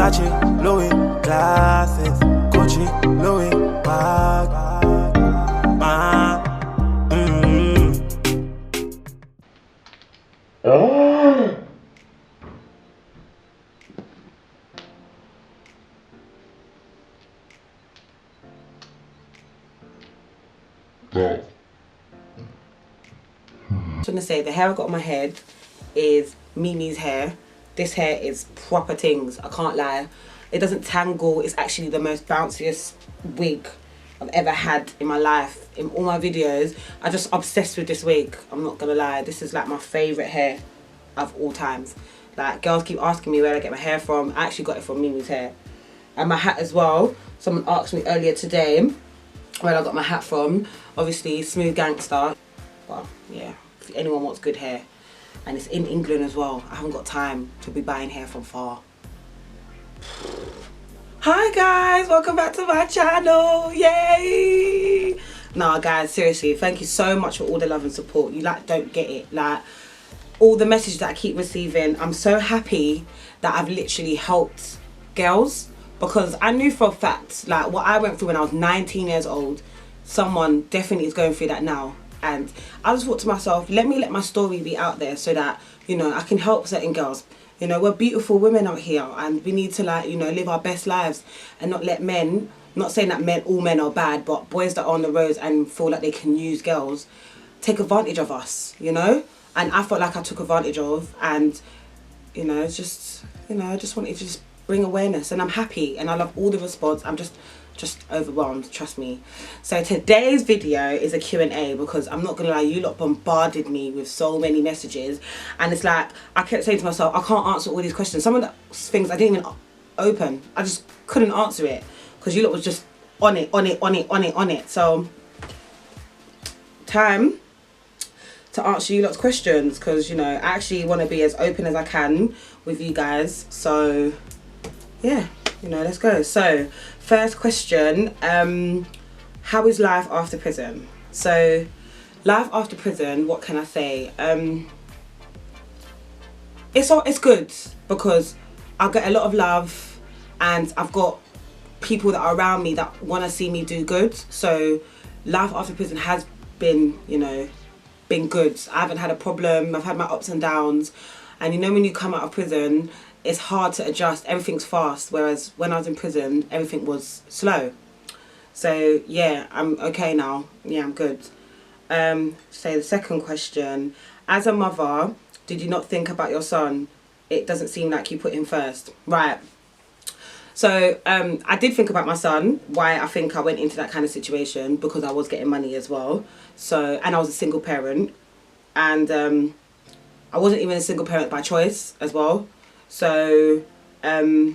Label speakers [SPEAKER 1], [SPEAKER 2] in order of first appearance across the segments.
[SPEAKER 1] Versace, Louis, glasses, Gucci, Louis, bag,
[SPEAKER 2] I'm gonna say the hair I got on my head is Mimi's hair. This hair is proper things, I can't lie. It doesn't tangle. It's actually the most bounciest wig I've ever had in my life. In all my videos, I'm just obsessed with this wig, I'm not gonna lie. This is like my favourite hair of all times. Like, girls keep asking me where I get my hair from. I actually got it from Mimi's hair. And my hat as well. Someone asked me earlier today where I got my hat from. Obviously, Smooth Gangster. Well, yeah, if anyone wants good hair. And it's in England as well. I haven't got time to be buying hair from far. Hi guys, welcome back to my channel. Yay! Nah guys, seriously, thank you so much for all the love and support. You like don't get it. Like, all the messages that I keep receiving, I'm so happy that I've literally helped girls, because I knew for a fact, like, what I went through when I was 19 years old, someone definitely is going through that now. And I just thought to myself, let me let my story be out there so that, you know, I can help certain girls. You know, we're beautiful women out here and we need to, like, you know, live our best lives and not let men, not saying that all men are bad, but boys that are on the roads and feel like they can use girls, take advantage of us, you know? And I felt like I took advantage of, and, you know, it's just, you know, I just wanted to just bring awareness, and I'm happy and I love all the response. I'm just overwhelmed, trust me. So today's video is a Q&A, because I'm not gonna lie, you lot bombarded me with so many messages, and it's like I kept saying to myself, I can't answer all these questions. Some of the things I didn't even open, I just couldn't answer it because you lot was just on it. So time to answer you lot's questions, because, you know, I actually want to be as open as I can with you guys. So yeah, you know, let's go. So first question, how is life after prison? So life after prison, what can I say? It's good, because I get a lot of love and I've got people that are around me that want to see me do good. So life after prison has been, you know, been good. I haven't had a problem. I've had my ups and downs, and you know, when you come out of prison, it's hard to adjust. Everything's fast, whereas when I was in prison, everything was slow. So yeah, I'm okay now. Yeah, I'm good. So the second question, as a mother, did you not think about your son? It doesn't seem like you put him first. Right. So I did think about my son. Why I think I went into that kind of situation, because I was getting money as well. So, and I was a single parent, and I wasn't even a single parent by choice as well. So I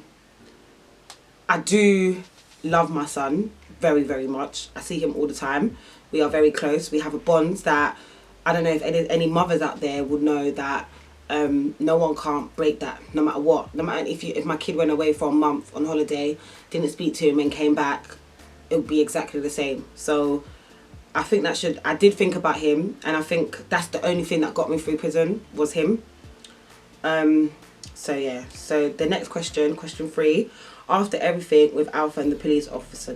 [SPEAKER 2] do love my son very, very much. I see him all the time. We are very close. We have a bond that I don't know if any mothers out there would know, that no one can't break that, no matter what. No matter if my kid went away for a month on holiday, didn't speak to him and came back, it would be exactly the same. So I think I did think about him, and I think that's the only thing that got me through prison was him. So yeah, so the next question, question 3. After everything with Alpha and the prison officer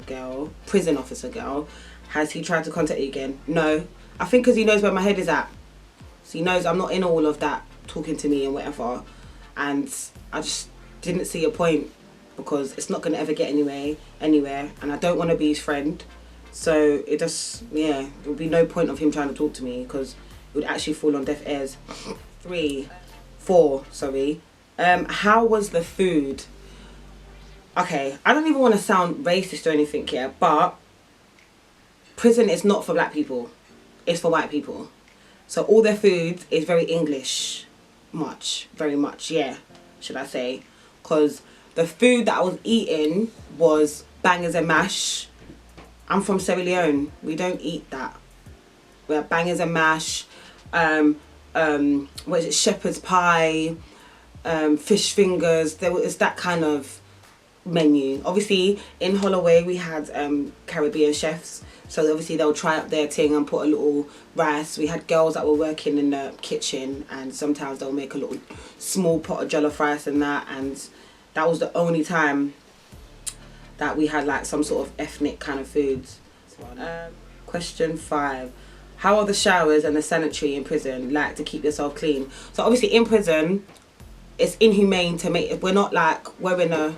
[SPEAKER 2] girl, has he tried to contact you again? No. I think because he knows where my head is at. So he knows I'm not in all of that talking to me and whatever. And I just didn't see a point, because it's not going to ever get anywhere. And I don't want to be his friend. So it just, yeah, there would be no point of him trying to talk to me, because it would actually fall on deaf ears. 4, sorry. How was the food? Okay, I don't even want to sound racist or anything here, but prison is not for black people. It's for white people. So all their food is very English. Very much, yeah, should I say. Because the food that I was eating was bangers and mash. I'm from Sierra Leone. We don't eat that. We have bangers and mash. What is it? Shepherd's pie. Fish fingers. It's that kind of menu. Obviously in Holloway we had Caribbean chefs, so obviously they'll try up their thing and put a little rice. We had girls that were working in the kitchen, and sometimes they'll make a little small pot of jollof rice and that, and That was the only time that we had like some sort of ethnic kind of foods. Question 5. How are the showers and the sanitary in prison like to keep yourself clean? So obviously in prison, it's inhumane to make. We're not like we're in a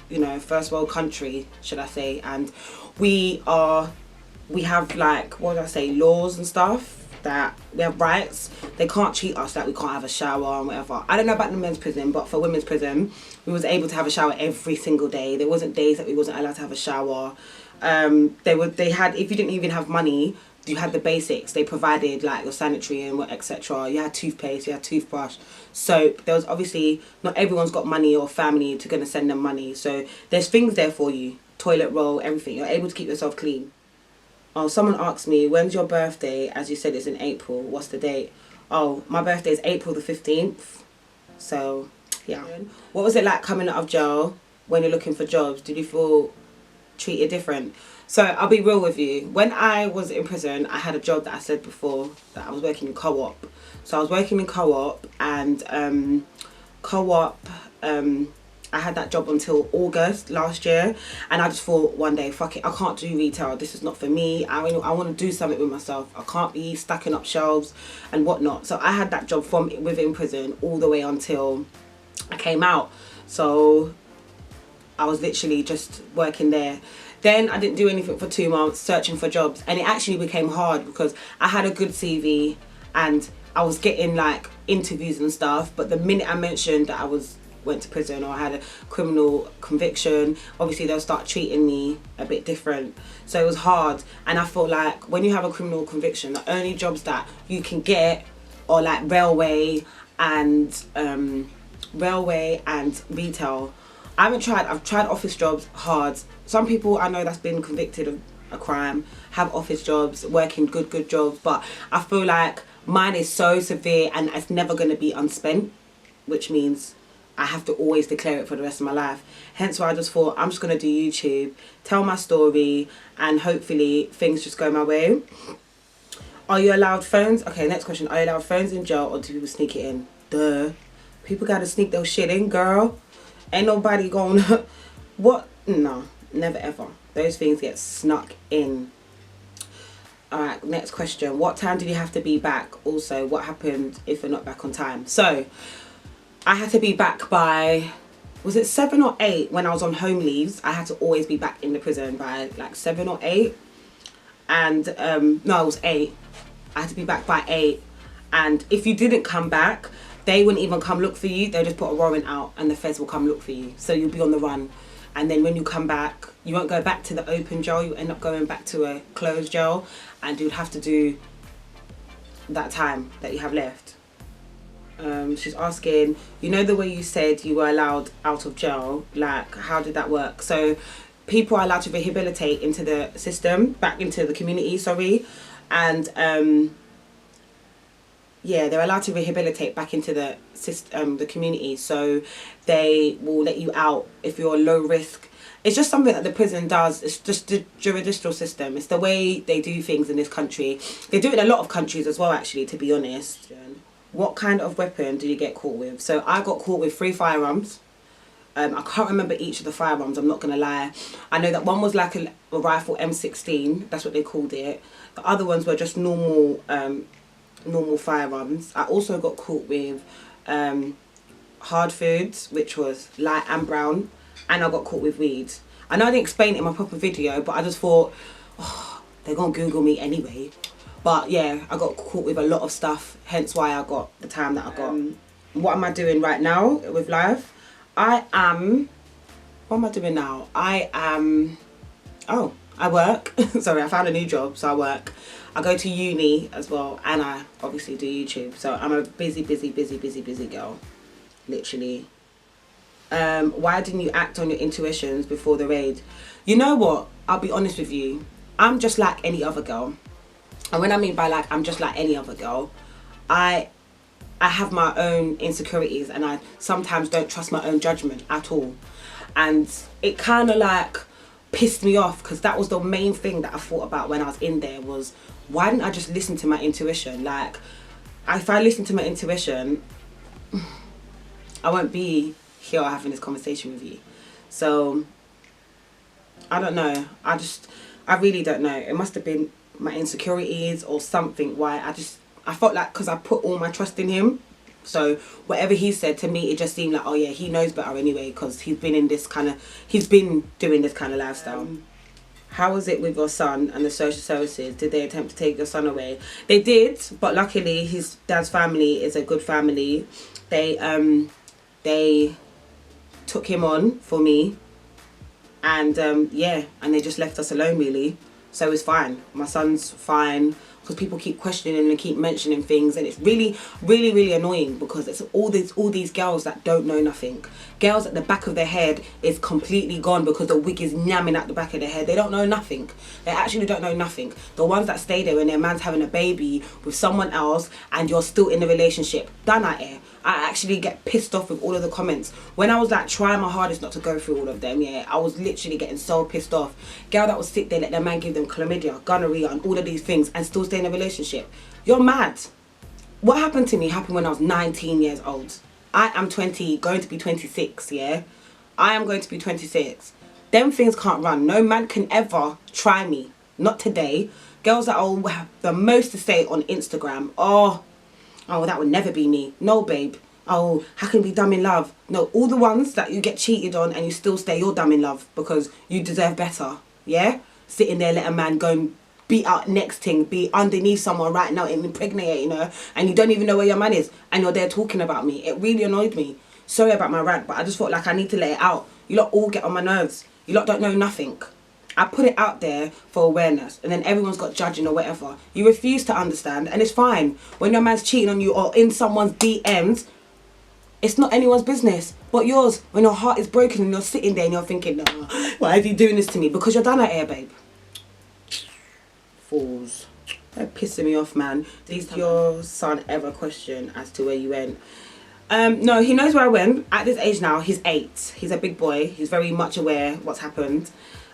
[SPEAKER 2] you know, first world country, should I say, and we have like, what do I say, laws and stuff, that we have rights. They can't treat us like we can't have a shower and whatever. I don't know about the men's prison, but for women's prison, we was able to have a shower every single day. There wasn't days that we wasn't allowed to have a shower. They had, if you didn't even have money, you had the basics. They provided like your sanitary and etc. You had toothpaste, you had toothbrush, soap. There was obviously, not everyone's got money or family to gonna send them money, so there's things there for you. Toilet roll, everything. You're able to keep yourself clean. Oh, someone asked me, when's your birthday? As you said, it's in April. What's the date? Oh, my birthday is April the 15th. So, yeah. What was it like coming out of jail when you're looking for jobs? Did you feel treated different? So, I'll be real with you. When I was in prison, I had a job that I said before, that I was working in co-op. So, I was working in co-op, and co-op, I had that job until August last year, and I just thought one day, fuck it, I can't do retail. This is not for me. I want to do something with myself. I can't be stacking up shelves and whatnot. So I had that job from within prison all the way until I came out. So I was literally just working there. Then I didn't do anything for 2 months, searching for jobs, and it actually became hard because I had a good CV and I was getting like interviews and stuff, but the minute I mentioned that I went to prison or I had a criminal conviction, obviously they'll start treating me a bit different. So it was hard, and I felt like when you have a criminal conviction, the only jobs that you can get are like railway and retail. I've tried office jobs, hard. Some people I know that's been convicted of a crime have office jobs, working good jobs, but I feel like mine is so severe and it's never going to be unspent, which means I have to always declare it for the rest of my life. Hence why I just thought I'm just going to do YouTube, tell my story, and hopefully things just go my way. Are you allowed phones? Okay, next question. Are you allowed phones in jail, or do people sneak it in? Duh. People got to sneak those shit in, girl. Ain't nobody going what? No, never ever. Those things get snuck in. Alright, next question. What time did you have to be back? Also, what happened if you're not back on time? So, I had to be back by, was it 7 or 8 when I was on home leaves? I had to always be back in the prison by like 7 or 8. And, no, it was 8. I had to be back by 8. And if you didn't come back, they wouldn't even come look for you. They'll just put a warrant out and the feds will come look for you. So you'll be on the run. And then when you come back, you won't go back to the open jail. You end up going back to a closed jail. And you'd have to do that time that you have left. She's asking, you know the way you said you were allowed out of jail, like how did that work? So people are allowed to rehabilitate into the system, back into the community, sorry, and yeah, they're allowed to rehabilitate back into the system, the community, so they will let you out if you're low risk. It's just something that the prison does. It's just the judicial system. It's the way they do things in this country. They do it in a lot of countries as well, actually, to be honest. What kind of weapon did you get caught with? So I got caught with 3 firearms. I can't remember each of the firearms, I'm not going to lie. I know that one was like a rifle M16, that's what they called it. The other ones were just normal firearms. I also got caught with hard foods, which was light and brown. And I got caught with weed. I know I didn't explain it in my proper video, but I just thought, oh, they're going to Google me anyway. But yeah, I got caught with a lot of stuff, hence why I got the time that I got. What am I doing right now with life? What am I doing now? Oh, I work. Sorry, I found a new job, so I work. I go to uni as well, and I obviously do YouTube. So I'm a busy girl, literally. Why didn't you act on your intuitions before the raid? You know what? I'll be honest with you. I'm just like any other girl. And when I mean by like I'm just like any other girl, I have my own insecurities and I sometimes don't trust my own judgment at all. And it kind of like pissed me off because that was the main thing that I thought about when I was in there was, why didn't I just listen to my intuition? Like, if I listen to my intuition, I won't be here having this conversation with you. So I don't know. I really don't know. It must have been my insecurities or something why I felt like, because I put all my trust in him. So whatever he said to me, it just seemed like, oh yeah, he knows better anyway, because he's been doing this kind of lifestyle. How was it with your son and the social services? Did they attempt to take your son away? They did, but luckily his dad's family is a good family. They took him on for me, and and they just left us alone really. So it's fine. My son's fine, because people keep questioning and keep mentioning things, and it's really, really, really annoying, because it's all these girls that don't know nothing. Girls at the back of their head is completely gone because the wig is yamming at the back of their head. They don't know nothing. They actually don't know nothing. The ones that stay there when their man's having a baby with someone else and you're still in the relationship, done at it. I actually get pissed off with all of the comments. When I was like trying my hardest not to go through all of them, yeah, I was literally getting so pissed off. Girl that would sit there, let their man give them chlamydia, gonorrhea and all of these things and still stay in a relationship. You're mad. What happened to me happened when I was 19 years old. I am 20, going to be 26, yeah? I am going to be 26. Them things can't run. No man can ever try me. Not today. Girls that all have the most to say on Instagram. Oh, that would never be me. No, babe. Oh, how can we be dumb in love? No, all the ones that you get cheated on and you still stay, you're dumb in love because you deserve better. Yeah? Sitting there, let a man go and be out next thing, be underneath someone right now and impregnating her, and you don't even know where your man is, and you're there talking about me. It really annoyed me. Sorry about my rant, but I just felt like I need to let it out. You lot all get on my nerves. You lot don't know nothing. I put it out there for awareness, and then everyone's got judging or whatever. You refuse to understand, and it's fine. When your man's cheating on you or in someone's DMs, it's not anyone's business but yours. When your heart is broken and you're sitting there and you're thinking, no, why is he doing this to me? Because you're done at air, babe. Fools. They're pissing me off, man. Did your son ever question as to where you went? No, he knows where I went. At this age now, he's 8. He's a big boy. He's very much aware what's happened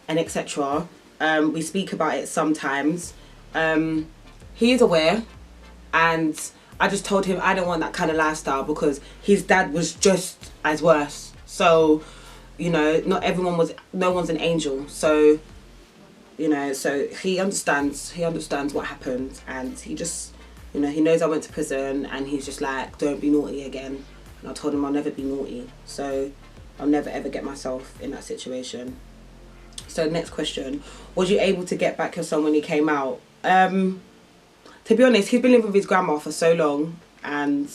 [SPEAKER 2] and etc. We speak about it sometimes. He is aware, and I just told him I don't want that kind of lifestyle because his dad was just as worse. So, you know, no one's an angel. So, you know, so he understands what happened, and he just, you know, he knows I went to prison, and he's just like, don't be naughty again. And I told him I'll never be naughty, so I'll never ever get myself in that situation. So next question, was you able to get back your son when he came out? To be honest, he's been living with his grandma for so long, and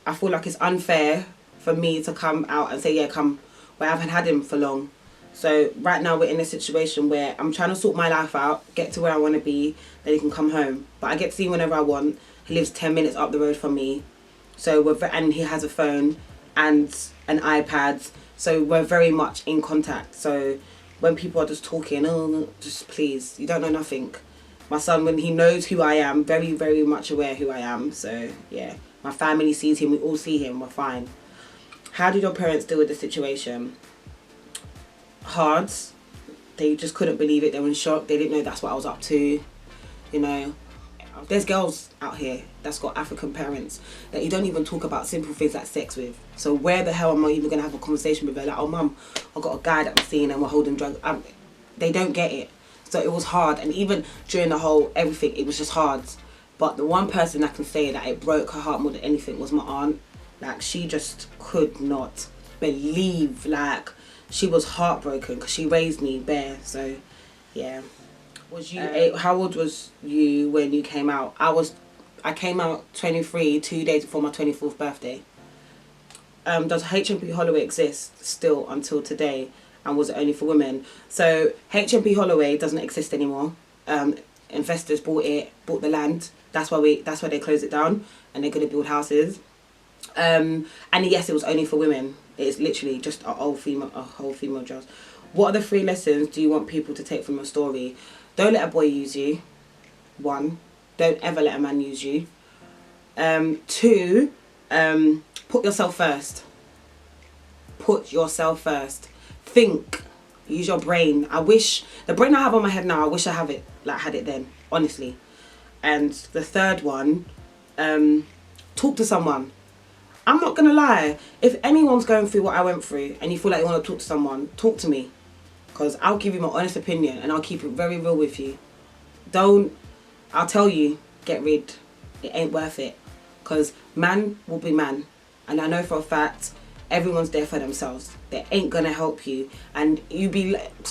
[SPEAKER 2] I feel like it's unfair for me to come out and say, yeah, come, where I haven't had him for long. So right now we're in a situation where I'm trying to sort my life out, get to where I want to be, then he can come home. But I get to see him whenever I want. He lives 10 minutes up the road from me. So and he has a phone and an iPad. So we're very much in contact. So when people are just talking, oh, just please, you don't know nothing. My son, when he knows who I am, very, very much aware who I am. So yeah, my family sees him, we all see him, we're fine. How did your parents deal with the situation? Hard. They just couldn't believe it. They were in shock. They didn't know that's what I was up to. You know, there's girls out here that's got African parents that you don't even talk about simple things like sex with. So where the hell am I even going to have a conversation with her? Like, oh mum, I've got a guy that I'm seeing and we're holding drugs. They don't get it. So it was hard. And even during the whole everything, it was just hard. But the one person I can say that it broke her heart more than anything was my aunt. Like, she just could not believe, like, she was heartbroken because she raised me bare. So yeah. Was you how old was you when you came out? I came out 23, 2 days before my 24th birthday. Does HMP Holloway exist still until today, and was it only for women? So HMP Holloway doesn't exist anymore. Investors bought the land. That's why they closed it down, and they're going to build houses. And yes, it was only for women. It's literally just a whole female jobs. What are the 3 lessons do you want people to take from your story? Don't let a boy use you. 1. Don't ever let a man use you. 2. Put yourself first. Put yourself first. Think. Use your brain. I wish the brain I have on my head now, I wish I had it then, honestly. And the 3rd one, talk to someone. I'm not gonna lie. If anyone's going through what I went through and you feel like you want to talk to someone, talk to me. Because I'll give you my honest opinion and I'll keep it very real with you. I'll tell you, get rid. It ain't worth it. Because man will be man. And I know for a fact, everyone's there for themselves. They ain't gonna help you. And so you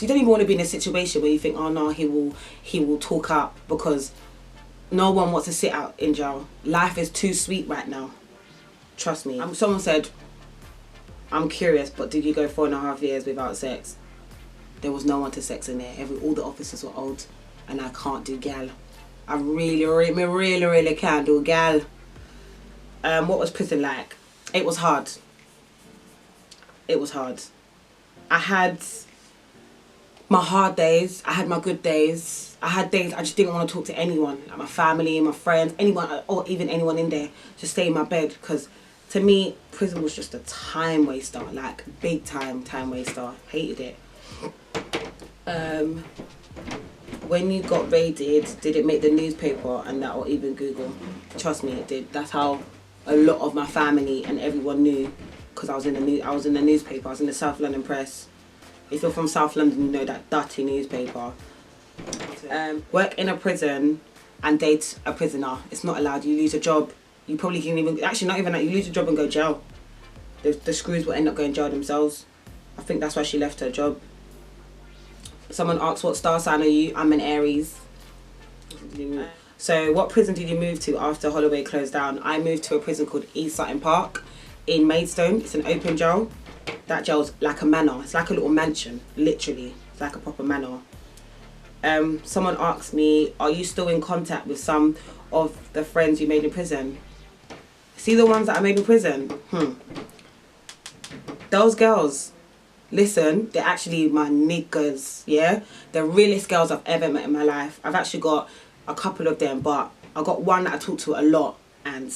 [SPEAKER 2] don't even want to be in a situation where you think, oh no, he will talk up, because no one wants to sit out in jail. Life is too sweet right now. Trust me. Someone said, I'm curious, but did you go 4.5 years without sex? There was no one to sex in there. All the officers were old, and I can't do gal. I really can't do gal. What was prison like? It was hard. It was hard. I had my hard days. I had my good days. I had days I just didn't want to talk to anyone, like my family, my friends, anyone, or even anyone in there. Just stay in my bed, because to me, prison was just a time waster, like big time waster. Hated it. When you got raided, did it make the newspaper and that, or even Google? Trust me, it did. That's how a lot of my family and everyone knew, because I was in the newspaper. I was in the South London Press. If you're from South London, you know that dirty newspaper. Work in a prison and date a prisoner. It's not allowed. You lose a job. You probably can even, actually not even that, you lose a job and go jail. The screws will end up going jail themselves. I think that's why she left her job. Someone asked, what star sign are you? I'm an Aries. So what prison did you move to after Holloway closed down? I moved to a prison called East Sutton Park in Maidstone. It's an open jail. That jail's like a manor. It's like a little mansion, literally. It's like a proper manor. Someone asked me, are you still in contact with some of the friends you made in prison? See the ones that I made in prison? Those girls, listen, they're actually my niggas, yeah? The realest girls I've ever met in my life. I've actually got a couple of them, but I got one that I talk to a lot, and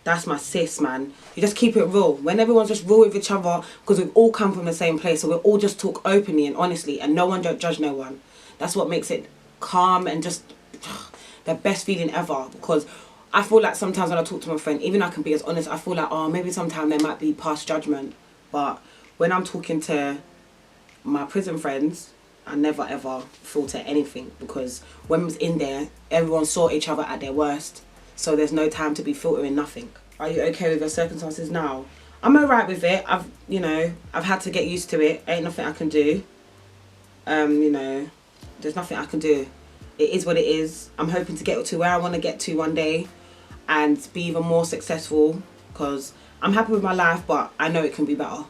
[SPEAKER 2] that's my sis, man. You just keep it real. When everyone's just real with each other, because we've all come from the same place, so we'll all just talk openly and honestly, and no one don't judge no one. That's what makes it calm and just the best feeling ever. Because I feel like sometimes when I talk to my friend, even I can be as honest, I feel like, oh, maybe sometimes there might be past judgment. But when I'm talking to my prison friends, I never ever filter anything, because when I was in there, everyone saw each other at their worst. So there's no time to be filtering nothing. Are you okay with your circumstances now? I'm alright with it. I've had to get used to it. Ain't nothing I can do. There's nothing I can do. It is what it is. I'm hoping to get to where I want to get to one day and be even more successful, because I'm happy with my life, but I know it can be better.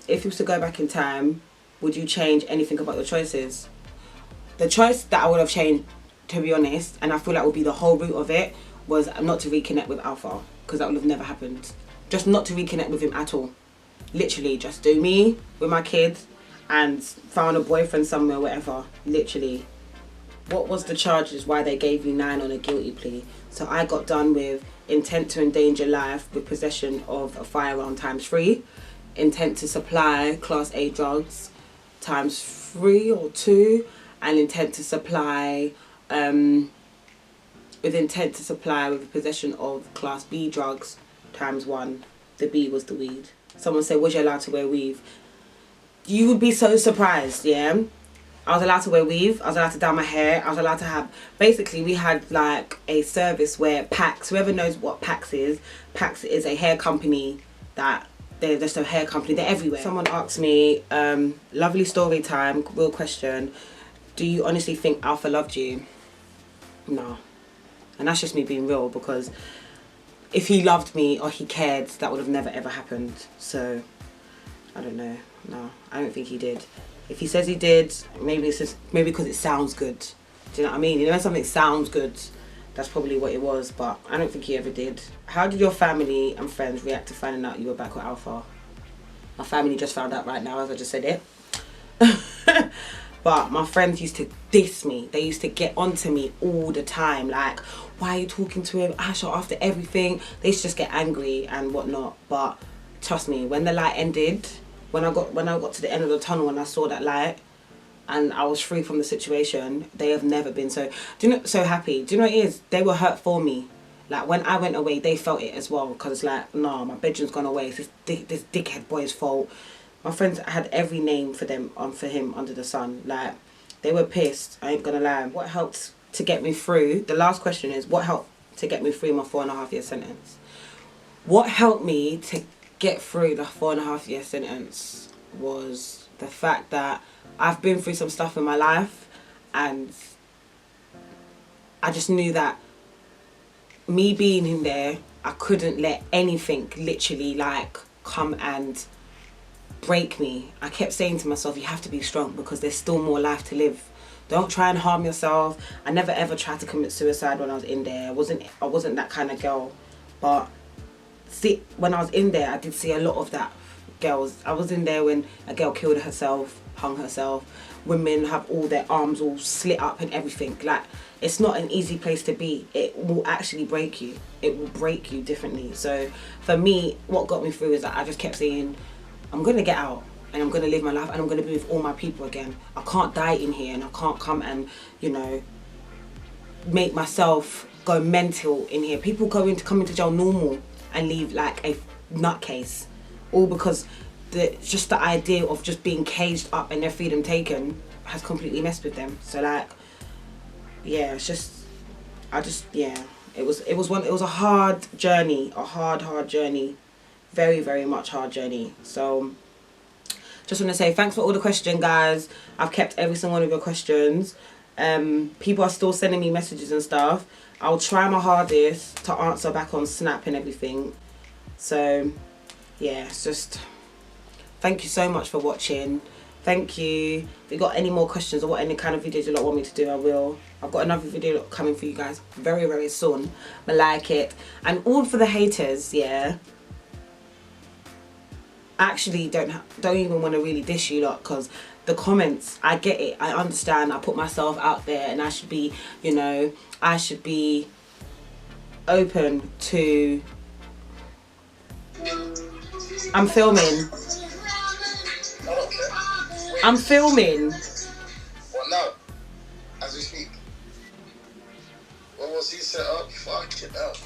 [SPEAKER 2] If you was to go back in time, would you change anything about your choices? The choice that I would have changed, to be honest, and I feel like would be the whole root of it, was not to reconnect with Alpha, because that would have never happened. Just not to reconnect with him at all. Literally, just do me with my kids and found a boyfriend somewhere, whatever. Literally. What was the charges, why they gave you 9 on a guilty plea? So I got done with intent to endanger life with possession of a firearm ×3, intent to supply class A drugs ×3 or 2, and intent to supply with possession of class B drugs ×1. The B was the weed. Someone said, was you allowed to wear weave? You would be so surprised, yeah? I was allowed to wear weave, I was allowed to dye my hair, I was allowed to have... Basically, we had like a service where PAX, whoever knows what PAX is a hair company that... They're just a hair company, they're everywhere. Someone asked me, lovely story time, real question. Do you honestly think Alpha loved you? No. And that's just me being real, because if he loved me or he cared, that would have never ever happened. So, I don't know. No, I don't think he did. If he says he did, maybe it's just, maybe because it sounds good. Do you know what I mean? You know when something sounds good, that's probably what it was, but I don't think he ever did. How did your family and friends react to finding out you were back with Alpha? My family just found out right now, as I just said it. But my friends used to diss me. They used to get onto me all the time. Like, why are you talking to him? Asha, after everything. They used to just get angry and whatnot. But trust me, when the light ended, when I got to the end of the tunnel and I saw that light and I was free from the situation, they have never been so happy. Do you know what it is? They were hurt for me. Like when I went away, they felt it as well, because like, nah, my bedroom's gone away. It's this dickhead boy's fault. My friends had every name for them, for him under the sun. Like, they were pissed. I ain't gonna lie. What helped to get me through? The last question is, what helped to get me through my 4.5 year sentence? What helped me to get through the 4.5 year sentence was the fact that I've been through some stuff in my life, and I just knew that me being in there, I couldn't let anything literally like come and break me. I kept saying to myself, you have to be strong, because there's still more life to live. Don't try and harm yourself. I never ever tried to commit suicide when I was in there. I wasn't that kind of girl. But see, when I was in there, I did see a lot of that. Girls, I was in there when a girl killed herself, hung herself. Women have all their arms all slit up and everything. Like, it's not an easy place to be. It will actually break you. It will break you differently. So for me, what got me through is that I just kept saying, I'm gonna get out and I'm gonna live my life and I'm gonna be with all my people again. I can't die in here, and I can't come and, you know, make myself go mental in here. People come into jail normal and leave like a nutcase, all because just the idea of just being caged up and their freedom taken has completely messed with them. So like, yeah, it was a hard journey, a hard journey, very, very much hard journey. So just want to say thanks for all the questions, guys. I've kept every single one of your questions. People are still sending me messages and stuff. I'll try my hardest to answer back on Snap and everything. So yeah, it's just, thank you so much for watching. Thank you. If you got any more questions or what any kind of videos you lot want me to do, I will. I've got another video coming for you guys very, very soon. I like it. And all for the haters, yeah. I actually don't even want to really dish you lot, because the comments, I get it, I understand, I put myself out there and I should be, you know, I should be open to, I'm filming. I'm filming.
[SPEAKER 3] Well, no. As we speak. What was he set up? Fuck it up.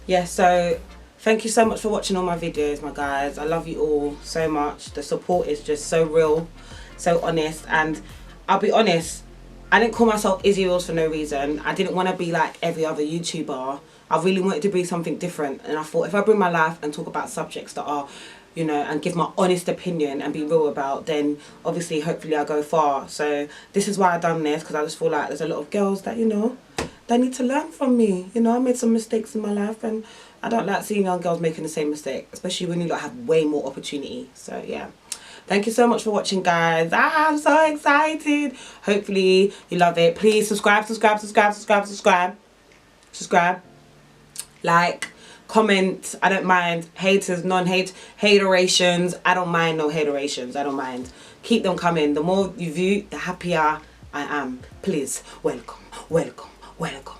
[SPEAKER 2] Yeah, so thank you so much for watching all my videos, my guys. I love you all so much. The support is just so real, so honest. And I'll be honest, I didn't call myself Izzy Realsss for no reason. I didn't want to be like every other YouTuber. I really wanted to be something different. And I thought, if I bring my life and talk about subjects that are, you know, and give my honest opinion and be real about, then obviously hopefully I'll go far. So this is why I've done this, because I just feel like there's a lot of girls that, you know, they need to learn from me. You know, I made some mistakes in my life, and I don't like seeing young girls making the same mistake, especially when you lot have way more opportunity. So yeah, thank you so much for watching, guys. I'm so excited. Hopefully you love it. Please subscribe, like, comment. I don't mind. Haters, non-hate, haterations, I don't mind. No haterations, I don't mind. Keep them coming. The more you view, the happier I am. Please, welcome, welcome, welcome.